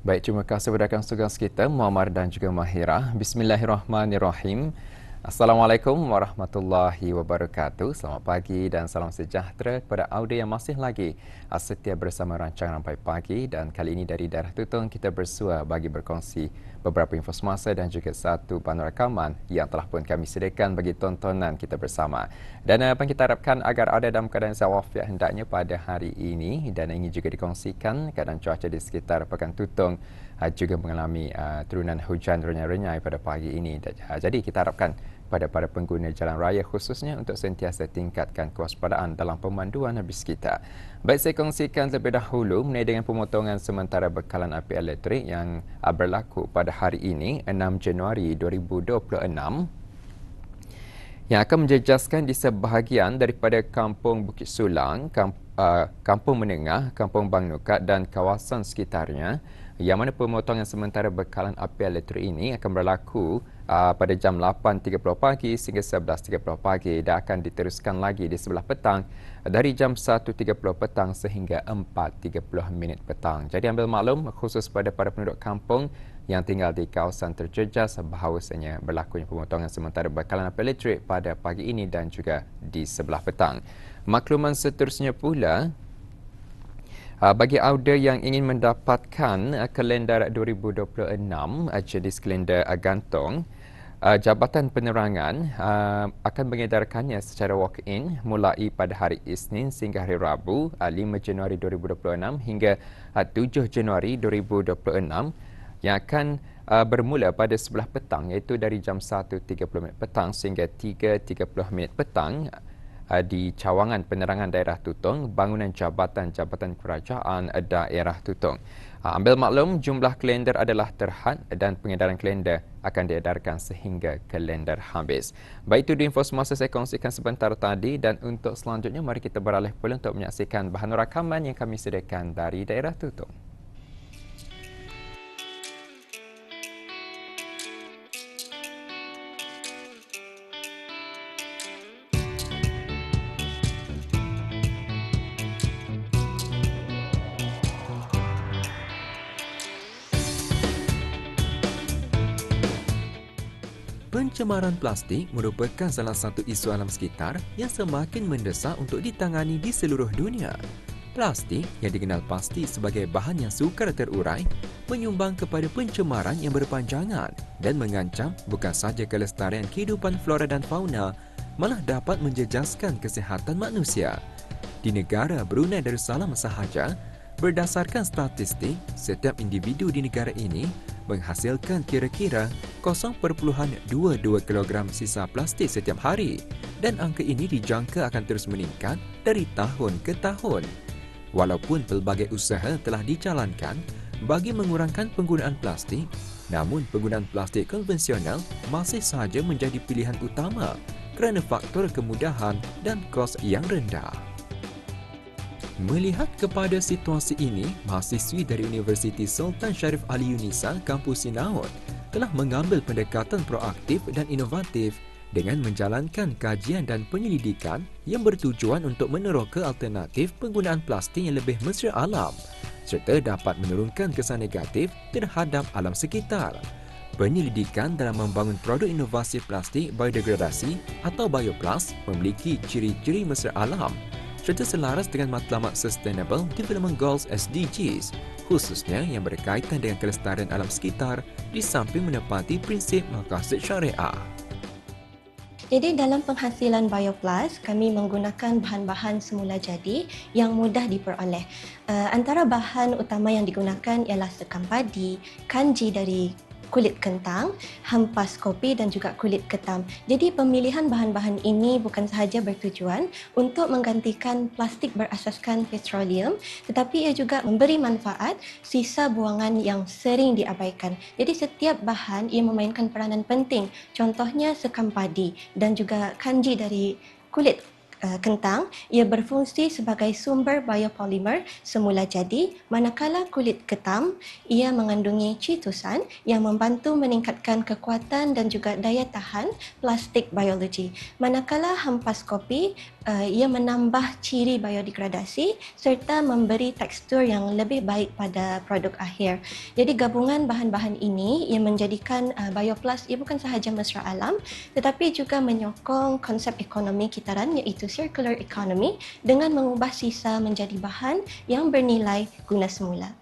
Baik, terima kasih kepada rakan tugas kita, Muammar dan juga Mahira. Bismillahirrahmanirrahim. Assalamualaikum warahmatullahi wabarakatuh. Selamat pagi dan salam sejahtera kepada audio yang masih lagi setia bersama rancangan Rampai Pagi, dan kali ini dari daerah Tutong kita bersua bagi berkongsi beberapa info semasa dan juga satu panel rakaman yang telah pun kami sediakan bagi tontonan kita bersama. Dan apa yang kita harapkan agar ada dalam keadaan walafiat hendaknya pada hari ini, dan ini juga dikongsikan keadaan cuaca di sekitar Pekan Tutong juga mengalami turunan hujan renyai-renyai pada pagi ini. Jadi kita harapkan pada para pengguna jalan raya khususnya untuk sentiasa tingkatkan kewaspadaan dalam pemanduan bus kita. Baik, saya kongsikan terlebih dahulu mengenai dengan pemotongan sementara bekalan api elektrik yang berlaku pada hari ini 6 Januari 2026 yang akan menjejaskan di sebahagian daripada Kampung Bukit Sulang, Kampung Menengah, Kampung Bang Nukat dan kawasan sekitarnya, yang mana pemotongan sementara bekalan api elektrik ini akan berlaku pada jam 8.30 pagi sehingga 11.30 pagi dan akan diteruskan lagi di sebelah petang dari jam 1.30 petang sehingga 4.30 minit petang. Jadi ambil maklum khusus pada para penduduk kampung yang tinggal di kawasan terjejas bahawasanya berlakunya pemotongan sementara bekalan api elektrik pada pagi ini dan juga di sebelah petang. Makluman seterusnya pula, bagi audio yang ingin mendapatkan kalender 2026 jenis kalender gantung, Jabatan Penerangan akan mengedarkannya secara walk-in mulai pada hari Isnin sehingga hari Rabu 5 Januari 2026 hingga 7 Januari 2026 yang akan bermula pada sebelah petang, iaitu dari jam 1.30 petang sehingga 3.30 petang di cawangan penerangan daerah Tutong, bangunan Jabatan Kerajaan daerah Tutong. Ambil maklum jumlah kalender adalah terhad dan pengedaran kalender akan diedarkan sehingga kalender habis. Baik, itu di info semasa saya kongsikan sebentar tadi, dan untuk selanjutnya mari kita beralih pula untuk menyaksikan bahan rakaman yang kami sediakan dari daerah Tutong. Pencemaran plastik merupakan salah satu isu alam sekitar yang semakin mendesak untuk ditangani di seluruh dunia. Plastik, yang dikenal pasti sebagai bahan yang sukar terurai, menyumbang kepada pencemaran yang berpanjangan dan mengancam bukan sahaja kelestarian kehidupan flora dan fauna, malah dapat menjejaskan kesihatan manusia. Di negara Brunei Darussalam sahaja, berdasarkan statistik, setiap individu di negara ini menghasilkan kira-kira 0.22 kilogram sisa plastik setiap hari, dan angka ini dijangka akan terus meningkat dari tahun ke tahun. Walaupun pelbagai usaha telah dijalankan bagi mengurangkan penggunaan plastik, namun penggunaan plastik konvensional masih sahaja menjadi pilihan utama kerana faktor kemudahan dan kos yang rendah. Melihat kepada situasi ini, mahasiswi dari Universiti Sultan Syarif Ali Yunisa, Kampus Sinaun telah mengambil pendekatan proaktif dan inovatif dengan menjalankan kajian dan penyelidikan yang bertujuan untuk meneroka alternatif penggunaan plastik yang lebih mesra alam serta dapat menurunkan kesan negatif terhadap alam sekitar. Penyelidikan dalam membangun produk inovasi plastik biodegradasi atau bioplast memiliki ciri-ciri mesra alam serta selaras dengan matlamat Sustainable Development Goals SDGs, khususnya yang berkaitan dengan kelestarian alam sekitar di samping menepati prinsip maqasid syariah. Jadi dalam penghasilan bioplast, kami menggunakan bahan-bahan semula jadi yang mudah diperoleh. Antara bahan utama yang digunakan ialah sekam padi, kanji dari kulit kentang, hempas kopi dan juga kulit ketam. Jadi pemilihan bahan-bahan ini bukan sahaja bertujuan untuk menggantikan plastik berasaskan petroleum, tetapi ia juga memberi manfaat sisa buangan yang sering diabaikan. Jadi setiap bahan ia memainkan peranan penting. Contohnya sekam padi dan juga kanji dari kulit kentang, ia berfungsi sebagai sumber biopolimer semula jadi, manakala kulit ketam, ia mengandungi chitosan yang membantu meningkatkan kekuatan dan juga daya tahan plastik biologi. Manakala hempas kopi, ia menambah ciri biodegradasi serta memberi tekstur yang lebih baik pada produk akhir. Jadi gabungan bahan-bahan ini ia menjadikan Bioplus ia bukan sahaja mesra alam tetapi juga menyokong konsep ekonomi kitaran iaitu circular economy dengan mengubah sisa menjadi bahan yang bernilai guna semula.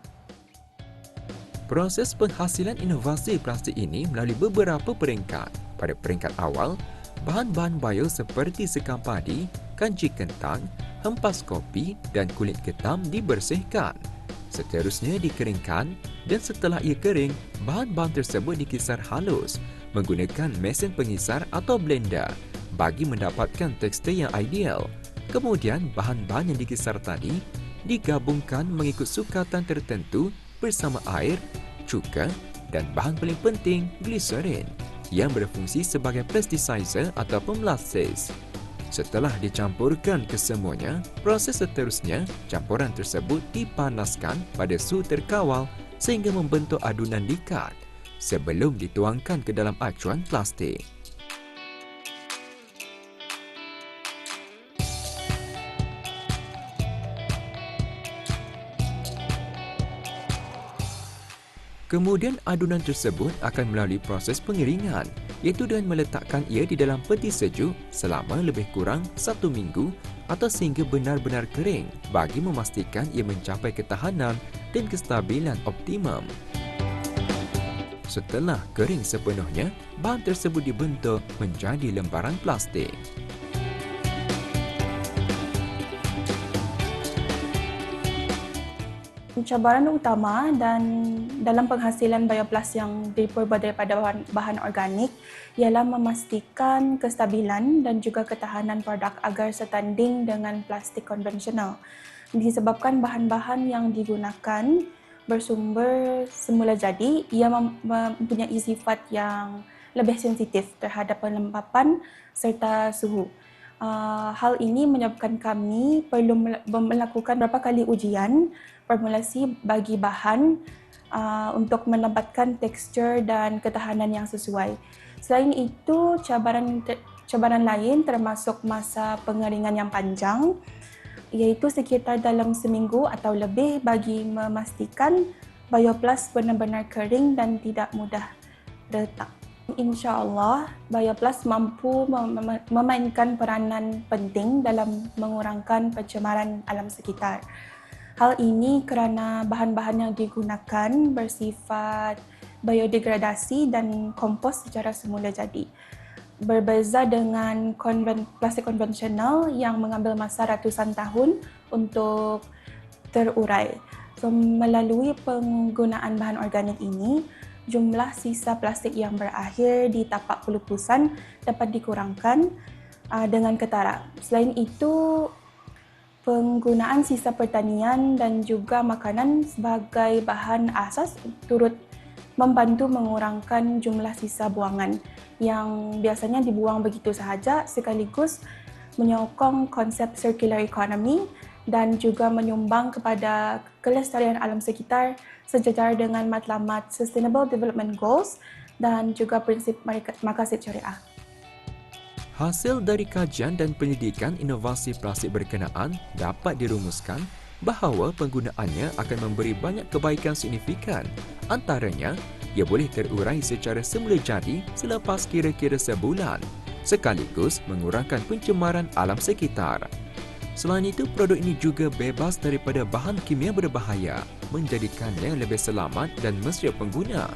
Proses penghasilan inovasi plastik ini melalui beberapa peringkat. Pada peringkat awal, bahan-bahan bio seperti sekam padi, kanji kentang, hempas kopi dan kulit ketam dibersihkan. Seterusnya dikeringkan dan setelah ia kering, bahan-bahan tersebut dikisar halus menggunakan mesin pengisar atau blender bagi mendapatkan tekstur yang ideal. Kemudian bahan-bahan yang dikisar tadi digabungkan mengikut sukatan tertentu bersama air, cuka dan bahan paling penting gliserin yang berfungsi sebagai plasticizer atau pemelastis. Setelah dicampurkan kesemuanya, proses seterusnya campuran tersebut dipanaskan pada suhu terkawal sehingga membentuk adunan likat sebelum dituangkan ke dalam acuan plastik. Kemudian adunan tersebut akan melalui proses pengeringan, iaitu dengan meletakkan ia di dalam peti sejuk selama lebih kurang 1 minggu atau sehingga benar-benar kering bagi memastikan ia mencapai ketahanan dan kestabilan optimum. Setelah kering sepenuhnya, bahan tersebut dibentuk menjadi lembaran plastik. Cabaran utama dan dalam penghasilan bioplus yang diperbuat daripada bahan organik ialah memastikan kestabilan dan juga ketahanan produk agar setanding dengan plastik konvensional. Disebabkan bahan-bahan yang digunakan bersumber semula jadi, ia mempunyai sifat yang lebih sensitif terhadap pelembapan serta suhu. Hal ini menyebabkan kami perlu melakukan beberapa kali ujian formulasi bagi bahan untuk mendapatkan tekstur dan ketahanan yang sesuai. Selain itu, cabaran lain termasuk masa pengeringan yang panjang, iaitu sekitar dalam seminggu atau lebih bagi memastikan bioplus benar-benar kering dan tidak mudah retak. InsyaAllah, bioplus mampu memainkan peranan penting dalam mengurangkan pencemaran alam sekitar. Hal ini kerana bahan-bahan yang digunakan bersifat biodegradasi dan kompos secara semula jadi. Berbeza dengan plastik konvensional yang mengambil masa ratusan tahun untuk terurai. So, melalui penggunaan bahan organik ini, jumlah sisa plastik yang berakhir di tapak pelupusan dapat dikurangkan dengan ketara. Selain itu, penggunaan sisa pertanian dan juga makanan sebagai bahan asas turut membantu mengurangkan jumlah sisa buangan yang biasanya dibuang begitu sahaja, sekaligus menyokong konsep circular economy dan juga menyumbang kepada kelestarian alam sekitar sejajar dengan matlamat Sustainable Development Goals dan juga prinsip maqasid syariah. Hasil dari kajian dan penyelidikan inovasi plastik berkenaan dapat dirumuskan bahawa penggunaannya akan memberi banyak kebaikan signifikan. Antaranya, ia boleh terurai secara semula jadi selepas kira-kira sebulan, sekaligus mengurangkan pencemaran alam sekitar. Selain itu, produk ini juga bebas daripada bahan kimia berbahaya, menjadikannya lebih selamat dan mesra pengguna.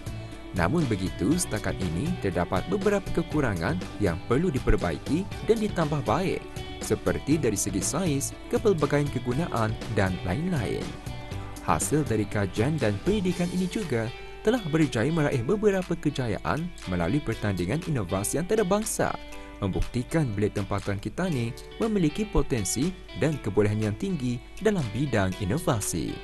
Namun begitu, setakat ini terdapat beberapa kekurangan yang perlu diperbaiki dan ditambah baik, seperti dari segi saiz, kepelbagaian kegunaan dan lain-lain. Hasil dari kajian dan pendidikan ini juga telah berjaya meraih beberapa kejayaan melalui pertandingan inovasi antarabangsa, membuktikan bilik tempatan kita ni memiliki potensi dan kebolehan yang tinggi dalam bidang inovasi.